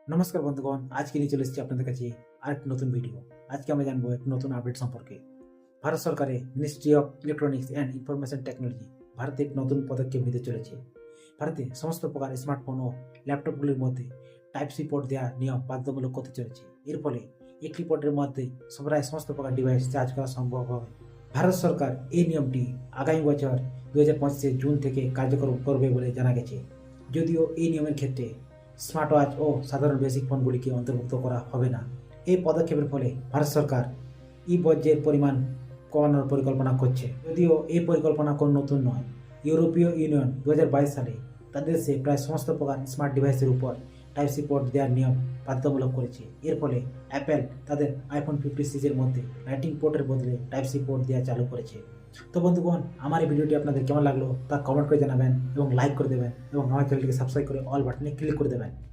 নমস্কার বন্ধুগণ, আজকে নিয়ে চলে এসেছি আপনাদের কাছে আরেকটি নতুন ভিডিও। আজকে আমরা জানবো এক নতুন আপডেট সম্পর্কে। ভারত সরকারের ministry of electronics and information technology ভারতে এক নতুন পদক্ষেপ নিতে চলেছে। ভারতে সমস্ত প্রকার স্মার্টফোন ও ল্যাপটপগুলির মধ্যে টাইপ সি পোর্ট দেওয়ার নিয়ম বাধ্যতামূলক করতে চলেছে। এর ফলে একটি পোর্টের মধ্যে প্রায় সমস্ত প্রকার ডিভাইস চার্জ করা সম্ভব হবে। ভারত সরকার এই নিয়মটি আগামী বছর 2025 জুন থেকে কার্যকর করবে বলে জানা গেছে। যদিও এই নিয়মের ক্ষেত্রে স্মার্ট ওয়াচ ও সাধারণ বেসিক ফোনগুলিকে অন্তর্ভুক্ত করা হবে না। এই পদক্ষেপের ফলে ভারত সরকার ই বর্জ্যের পরিমাণ কমানোর পরিকল্পনা করছে। যদিও এই পরিকল্পনা কোনো নতুন নয়। ইউরোপীয় ইউনিয়ন 2022 সালে তাদের দেশে প্রায় সমস্ত প্রকার স্মার্ট ডিভাইসের উপর টাইপ সি পোর্ট দেওয়ার নিয়ম বাধ্যতামূলক করেছে। এর ফলে অ্যাপেল তাদের আইফোন 50 সিরিজের মধ্যে লাইটিং পোর্টের বদলে টাইপ সি পোর্ট দেওয়া চালু করেছে। তো বন্ধুগণ, আমার এই ভিডিওটি আপনাদের কেমন লাগলো তা কমেন্ট করে জানাবেন এবং লাইক করে দেবেন এবং আমার চ্যানেলটিকে সাবস্ক্রাইব করে অল বাটনে ক্লিক করে দেবেন।